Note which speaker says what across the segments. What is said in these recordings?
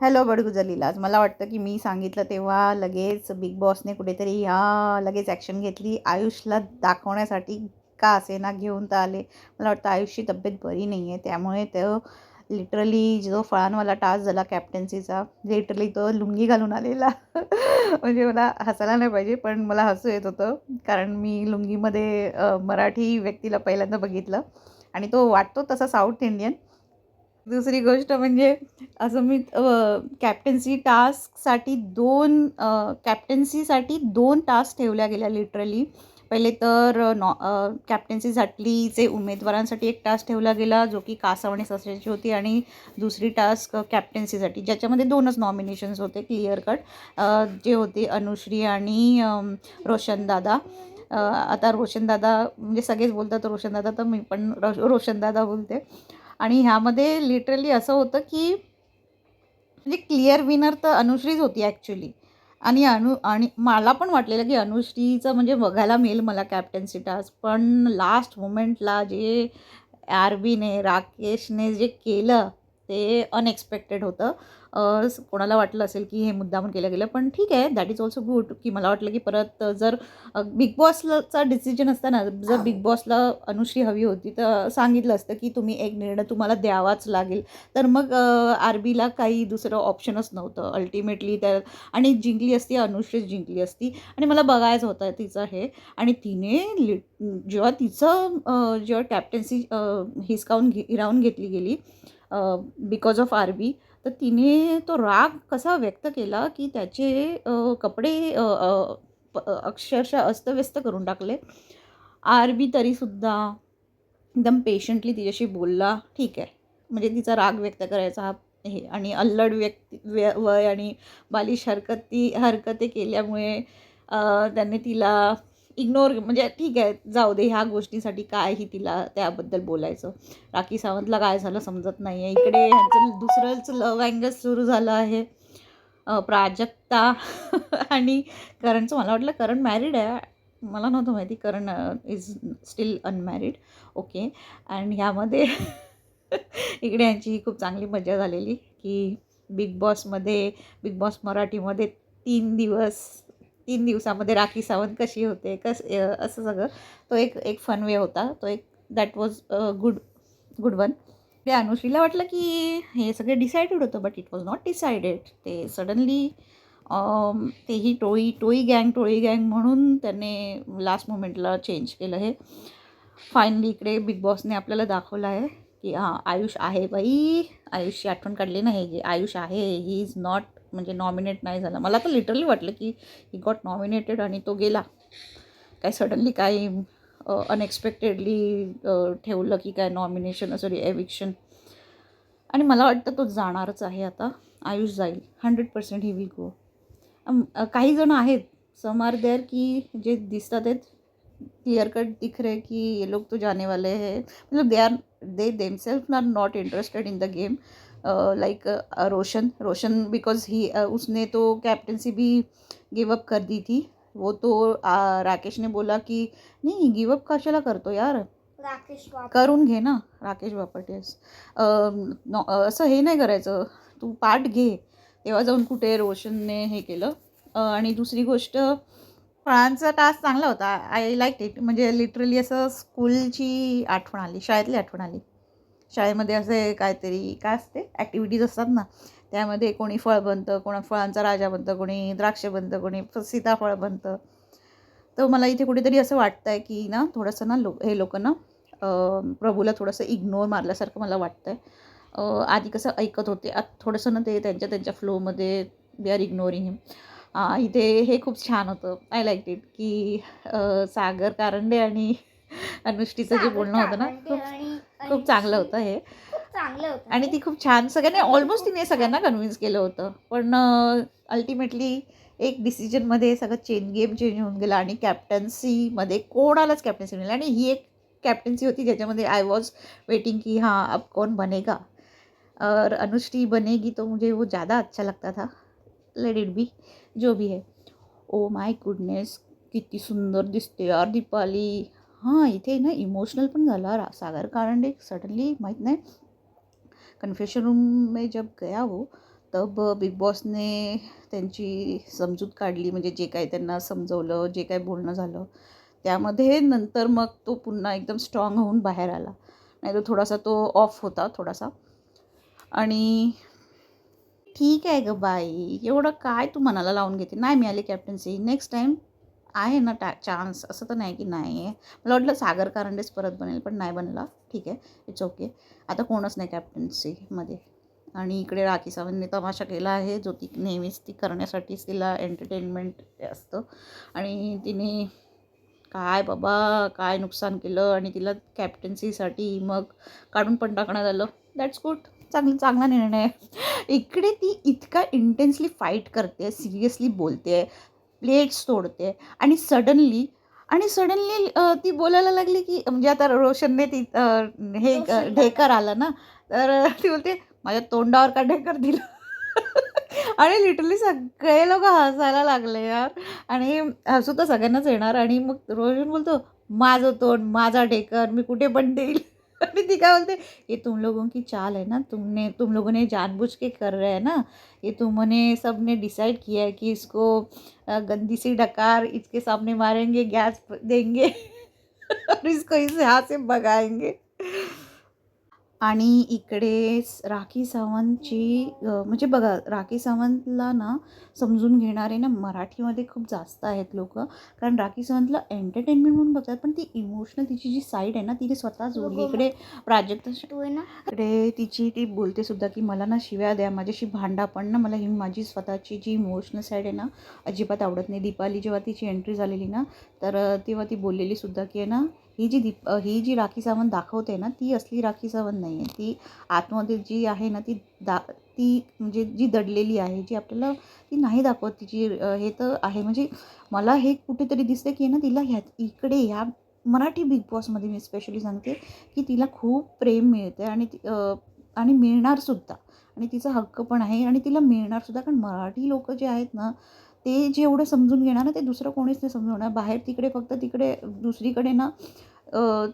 Speaker 1: Hello बडगू जलीलाज. मला वाटतं की मी सांगितलं तेव्हा लगेच बिग बॉसने कुठेतरी लगेच ॲक्शन घेतली. आयुषला दाखवण्यासाठी का असेना घेऊन तर आले. मला वाटतं आयुषची तब्येत बरी नाही आहे, त्यामुळे तो लिटरली जो फळांवाला टास्क झाला कॅप्टन्सीचा, लिटरली तो लुंगी घालून आलेला. म्हणजे मला हसायला नाही पाहिजे, पण मला हसू येत होतं, कारण मी लुंगीमध्ये मराठी व्यक्तीला पहिल्यांदा बघितलं आणि तो वाटतो तसा साऊथ इंडियन. दुसरी गोष्ट म्हणजे असं मी कॅप्टन्सीसाठी 2 टास्क ठेवल्या गेल्या लिटरली. पहिले तर कॅप्टन्सीसाठीचे उमेदवारांसाठी एक टास्क ठेवला गेला, जो की कासव आणि ससाची होती, आणि दुसरी टास्क कॅप्टन्सीसाठी, ज्याच्यामध्ये 2च नॉमिनेशन्स होते क्लिअर कट, जे होते अनुश्री आणि रोशनदादा. आता रोशनदादा म्हणजे सगळेच बोलतात रोशनदादा, तर मी पण रोशनदादा बोलते. आणि ह्यामध्ये लिटरली असं होतं की म्हणजे क्लिअर विनर तर अनुश्रीच होती ॲक्च्युली. आणि मला पण वाटलेलं की अनुश्रीचं म्हणजे बघायला मिळेल मला कॅप्टन्सी टास्क, पण लास्ट मोमेंटला जे आरबीने राकेशने जे केलं ते अनएक्सपेक्टेड होतं. कोणाला वाटलं असेल की हे मुद्दामून केलं गेलं, पण ठीक आहे, दॅट इज ऑल्सो गुड. की मला वाटलं की परत जर बिग बॉसचा डिसिजन असताना जर बिग बॉसला अनुश्री हवी होती तर सांगितलं असतं की तुम्ही एक निर्णय तुम्हाला द्यावाच लागेल. तर मग आरबीला काही दुसरं ऑप्शनच नव्हतं अल्टिमेटली. तर आणि जिंकली असती, अनुश्रीच जिंकली असती, आणि मला बघायचं होतं तिचं हे. आणि तिने जेव्हा जेव्हा कॅप्टन्सी हिरावून घेतली गेली बिकॉज ऑफ आरबी, तर तिने तो राग कसा व्यक्त केला की त्याचे कपडे अक्षरशः अस्तव्यस्त करून टाकले. आरबी तरीसुद्धा एकदम पेशंटली तिच्याशी बोलला. ठीक आहे, म्हणजे तिचा राग व्यक्त करायचा हा हे, आणि अल्लड वय आणि बालिश हरकती केल्यामुळे त्यांनी तिला इग्नोर, म्हणजे ठीक आहे, जाऊ दे, ह्या गोष्टींसाठी कायही तिला त्याबद्दल बोलायचं. राखी सावंतला काय झालं समजत नाही आहे. इकडे ह्यांचं दुसरंच लव्ह अँगल सुरू झालं आहे. प्राजक्ता आणि करणचं. मला वाटलं करण मॅरिड आहे, मला नव्हतं माहिती करण इज स्टील अनमॅरिड. ओके. आणि ह्यामध्ये इकडे यांची खूप चांगली मजा झालेली की बिग बॉस मराठीमध्ये 3 दिवसामध्ये राखी सावंत कशी होते, असं सगळं. तो एक फन वे होता, तो एक that was good good one. ते अनुश्रीला वाटलं की हे सगळे डिसाइडेड होतं, but it was not decided. ते सडनली तेही टोळी गँग म्हणून त्याने लास्ट मोमेंटला चेंज केलं हे. फायनली इकडे बिग बॉसने आपल्याला दाखवलं आहे की आयुष आहे बाई. आयुषची आठवण काढली ना, हे जे आयुष आहे ही इज नॉट, म्हणजे नॉमिनेट नाही झाला. मला तर लिटरली वाटलं की ही गॉट नॉमिनेटेड आणि तो गेला काय सडनली, काही अनएक्सपेक्टेडली ठेवलं की काय नॉमिनेशन, सॉरी एविक्शन. आणि मला वाटतं तो जाणारच आहे आता. आयुष जाईल 100%. He will go. काही जण आहेत, सम आर देअर, की जे दिसतात आहेत क्लियर कट दिख रहे कि ये लोग तो जाने वाले हैं. मतलब they themselves are not interested in the game. Like Roshan because उसने तो कैप्टनसी भी गिव अप कर दी थी. वो तो राकेश ने बोला कि नहीं गिव अप कशाला करतो यार, करून घे ना राकेश बापट. येस, असं हे नाही करायचं, तू पाठ घे. तेव्हा जाऊन कुठे रोशनने हे केलं. आणि दुसरी गोष्ट, फळांचा टास्क चांगला होता. I like it. म्हणजे लिटरली असं स्कूलची आठवण आली, शाळेतली आठवण आली. शाळेमध्ये असे काहीतरी काय असते ॲक्टिव्हिटीज असतात ना, त्यामध्ये कोणी फळ बनतं, कोणा फळांचा राजा बनतं, कोणी द्राक्ष बनतं, कोणी सीताफळ बनतं. तर मला इथे कुठेतरी असं वाटतं आहे की ना, थोडंसं ना हे लोक ना प्रभूला थोडंसं इग्नोर मारल्यासारखं मला वाटतं आहे. आधी कसं ऐकत होते, आता थोडंसं ना ते त्यांच्या फ्लोमध्ये दे आर इग्नोरिंग हिम. इथे हे खूप छान होतं. आय लाईक इट की सागर कारंडे आणि अनुष्ठीचं जे बोलणं होतं ना, खूप चांगलं होतं हे. आणि ती खूप छान, सगळ्यांनी ऑलमोस्ट तिने सगळ्यांना कन्व्हिन्स केलं होतं, पण अल्टिमेटली एक डिसिजनमध्ये सगळं गेम चेंज होऊन गेला. आणि कॅप्टन्सीमध्ये कोणालाच कॅप्टन्सी मिळाली, आणि ही एक कॅप्टन्सी होती ज्याच्यामध्ये आय वॉज वेटिंग कि हाँ अब कौन बनेगा, और अनुश्री बनेगी तो मुझे वो ज़्यादा अच्छा लगता था. लेट इट बी, जो भी है. ओ माय गुडनेस, किती सुंदर दिसते यार दीपाली. हां, इथे ना इमोशनल पण झाला सागर कारंडे सडनली, माहीत नाही, कन्फेशन रूम में जब गया वो, तब बिग बॉसने त्यांची समजूत काढली, म्हणजे जे काही त्यांना समजवलं, जे काही बोलणं झालं त्यामध्ये नंतर मग तो पुन्हा एकदम स्ट्रॉंग होऊन बाहेर आला. नाही तर थोडासा तो ऑफ होता थोडासा. आणि ठीक आहे गं बाई, एवढं काय तू मनाला लावून घेते. नाही मिळाली कॅप्टन्सी, नेक्स्ट टाईम आहे ना चान्स, असं तर नाही की नाही आहे. मला वाटलं सागर कारंडेच परत बनेल, पण नाही बनला. ठीक आहे, इट्स ओके. आता कोणच नाही कॅप्टन्सीमध्ये. आणि इकडे राखी सावंतने तमाशा केला आहे, जो ती नेहमीच ती करण्यासाठीच तिला एंटरटेनमेंट असतं. आणि तिने काय बाबा काय नुकसान केलं आणि तिला कॅप्टन्सीसाठी मग काढून पण टाकण्यात आलं. दॅट्स गुड, चांगला निर्णय आहे. इकडे ती इतका इंटेन्सली फाईट करते, सिरियसली बोलते, प्लेट्स तोडते आणि सडनली ती बोलायला लागली की म्हणजे आता रोशनने ती हे ढेकर आलं ना, तर ती बोलते माझ्या तोंडावर का ढेकर दिलं. आणि लिटरली सगळे लोक हसायला लागले यार. आणि हसू तर सगळ्यांनाच येणार. आणि मग रोशन बोलतो माझं तोंड माझा ढेकर मी कुठे पण देईल. आणि ती काय बोलते ये तुम लोगों की चाल है ना, तुम लोगों ने जानबूझ के कर रहे हैं ना, ये तुमने सब ने डिसाइड किया है कि इसको गंदी सी डकार इसके सामने मारेंगे, गैस देंगे और इसको इस हाथ से भगाएंगे. आणि इकडे राखी सावंतची म्हणजे बघा राखी सावंतला ना समजून घेणारे ना मराठीमध्ये खूप जास्त आहेत लोक. कारण राखी सावंतला एंटरटेनमेंट म्हणून बघतात, पण ती इमोशनल तिची जी साईड आहे ना तिने स्वतः जोडली. इकडे प्राजक्ता आहे ना, इकडे ती बोलते सुद्धा की मला ना शिव्या द्या, माझ्याशी भांडा, पण ना मला ही माझी स्वतःची जी इमोशनल साईड आहे ना अजिबात आवडत नाही. दीपाली जेव्हा तिची एंट्री झालेली ना, तर तेव्हा ती बोललेली सुद्धा की आहे ना ही जी राखी सावंत दाखवते ना ती असली राखी सावंत नाही आहे. ती आतमध्ये जी आहे ना ती म्हणजे जी दडलेली आहे, जी आपल्याला ती नाही दाखवत तिची हे तर आहे. म्हणजे मला हे कुठेतरी दिसते की ना तिला इकडे ह्या मराठी बिग बॉसमध्ये मी स्पेशली सांगते की तिला खूप प्रेम मिळते आणि मिळणारसुद्धा. आणि तिचा हक्क पण आहे आणि तिला मिळणारसुद्धा. कारण मराठी लोक जे आहेत ना ते जेवढं समजून घेणार ना ते दुसरं कोणीच नाही समजून घेणार. बाहेर तिकडे दुसरीकडे ना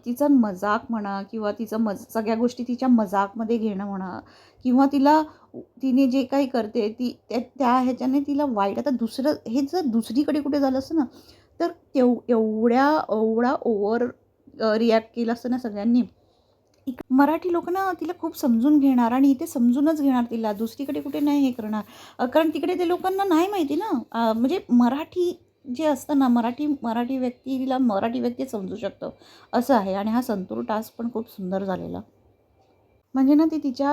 Speaker 1: तिचा मजाक म्हणा किंवा सगळ्या गोष्टी तिच्या मजाकमध्ये घेणं म्हणा किंवा तिने जे काही करते त्या ह्याच्याने तिला वाईट. आता दुसरं हे जर दुसरीकडे कुठे झालं असतं ना तर एवढा ओव्हर रिॲक्ट केलं असतं ना सगळ्यांनी. मराठी लोक ना तिला खूप समजून घेणार आणि इथे समजूनच घेणार तिला, दुसरीकडे कुठे नाही हे करणार. कारण तिकडे ते लोकांना नाही माहिती ना. म्हणजे मराठी जे असतं ना मराठी व्यक्ती समजू शकतो असं आहे. आणि हा संतूर टास्क पण खूप सुंदर झालेला. म्हणजे ना ती तिच्या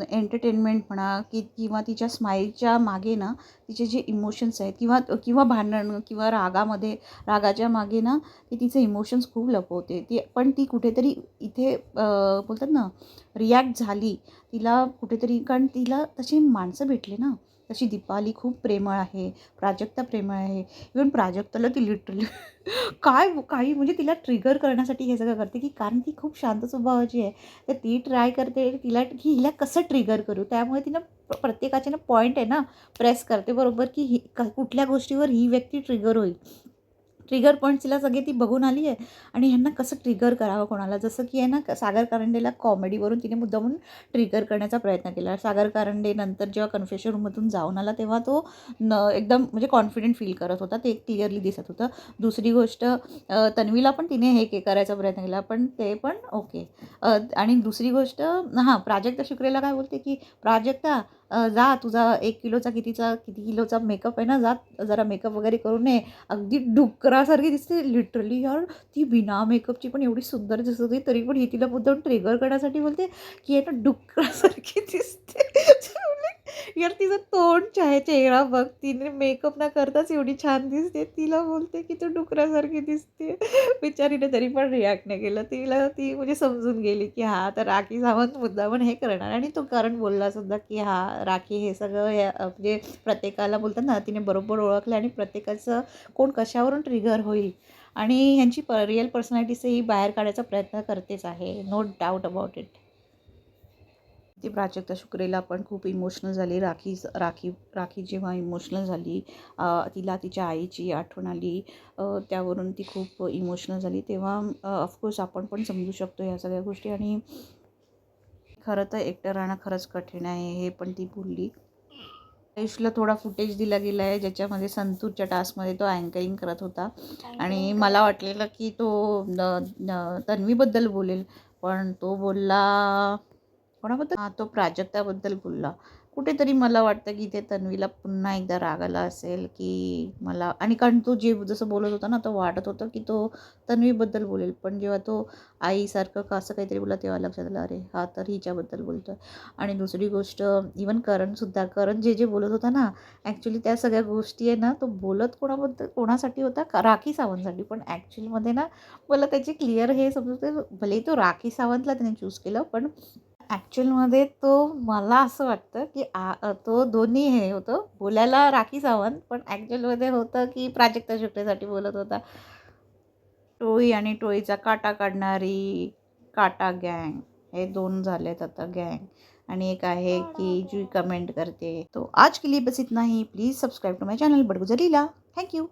Speaker 1: एंटरटेनमेंट म्हणा किंवा तिच्या स्माईलच्या मागे ना तिचे जे इमोशन्स आहेत किंवा किंवा भांडण किंवा रागाच्या मागे ना ती तिचे इमोशन्स खूप लपवते. पण ती कुठेतरी इथे बोलतात ना रिॲक्ट झाली. तिला कुठेतरी कारण तिला तशी माणसं भेटली ना. तशी दीपाली खूप प्रेमळ आहे, प्राजक्ता प्रेमळ आहे. इव्हन प्राजक्ताला ती लिटरली काही म्हणजे तिला ट्रिगर करण्यासाठी हे सगळं करते की कारण ती खूप शांत स्वभावाची आहे. तर ती ट्राय करते की हिला कसं ट्रिगर करू. त्यामुळे तिनं प्रत्येकाचे ना पॉईंट आहे ना प्रेस करते बरोबर की कुठल्या गोष्टीवर ही व्यक्ती ट्रिगर होईल. ट्रिगर पॉईंट्स तिला सगळे ती बघून आली आहे आणि ह्यांना कसं ट्रिगर करावं कोणाला. जसं की आहे ना सागर कारंडेला कॉमेडीवरून तिने मुद्दामून ट्रिगर करण्याचा प्रयत्न केला. सागर कारंडे नंतर जेव्हा कन्फेशन रूममधून जाऊन आला तेव्हा तो एकदम म्हणजे कॉन्फिडंट फील करत होता, ते क्लिअरली दिसत होतं. दुसरी गोष्ट तन्वीला पण तिने करायचा प्रयत्न केला, पण ते पण ओके. आणि दुसरी गोष्ट प्राजक्ता शुक्रेला काय बोलते की प्राजक्ता जा तुझा 1 किलोचा किती किलोचा मेकअप आहे ना, जा जरा मेकअप वगैरे करून ये. अगदी डुकरासारखी दिसते लिटरली यार. ती बिना मेकअपची पण एवढी सुंदर दिसत होती, तरी पण ही तिला मुद्दाम ट्रिगर करण्यासाठी बोलते की आहे ना डुकरासारखी दिसते. यार तिचं तोंड चेहरा बघ, तिने मेकअप न करताच एवढी छान दिसते, तिला बोलते की तू डुकरासारखी दिसते. बिचारीने तरी पण रिॲक्ट नाही केलं. ती म्हणजे समजून गेली की हा तर राखी सावंत मुद्दामून हे करणार. आणि तो करण बोलला सुद्धा की राखी हे सगळं म्हणजे प्रत्येकाला बोलतात ना तिने बरोबर ओळखलं आणि प्रत्येकाचं कोण कशावरून ट्रिगर होईल आणि ह्यांची रिअल पर्सनॅलिटीज ही बाहेर काढायचा प्रयत्न करतेच आहे. No doubt about it. ती प्राजक्ता शुक्रेला पण खूप इमोशनल झाली. राखी जेव्हा इमोशनल झाली, तिला तिच्या आईची आठवण आली, त्यावरून ती खूप इमोशनल झाली. तेव्हा ऑफकोर्स आपण पण समजू शकतो ह्या सगळ्या गोष्टी. आणि खरं तर एकटं राहणं खरंच कठीण आहे हे पण ती बोलली. आयुषला थोडा फुटेज दिला गेला आहे ज्याच्यामध्ये संतूरच्या टास्कमध्ये तो अँकरिंग करत होता आणि मला वाटलेलं की तो तन्वीबद्दल बोलेल, पण तो बोलला कोणाबद्दल, हां तो प्राजक्ताबद्दल बोलला. कुठेतरी मला वाटतं की ते तन्वीला पुन्हा एकदा राग आला असेल की मला, आणि कारण तो जे जसं बोलत होता ना, तो वाटत होतं की तो तन्वीबद्दल बोलेल, पण जेव्हा तो आईसारखं का असं काहीतरी बोलला तेव्हा लक्षात आलं अरे हा तर हिच्याबद्दल बोलतो आहे. आणि दुसरी गोष्ट, इवन करण जे जे बोलत होता ना, ॲक्च्युली त्या सगळ्या गोष्टी आहे ना, तो बोलत कोणाबद्दल कोणासाठी होता का, राखी सावंतसाठी. पण ॲक्च्युअलमध्ये ना मला त्याची क्लिअर हे समजतं, भलेही तो राखी सावंतला त्याने चूज केलं, पण ॲक्च्युअलमध्ये तो, मला असं वाटतं की तो दोन्ही हे होतं, बोलायला राखी सावंत, पण ॲक्च्युअलमध्ये होतं की प्राजक्ता शुक्लेसाठी बोलत होता. टोळी आणि टोळीचा काटा काढणारी काटा गँग, हे 2 झालेत आता गँग. आणि एक आहे की जी कमेंट करते. तो आज के लिए बस इतना ही. Please subscribe to my channel Badgujar Leela. Thank you.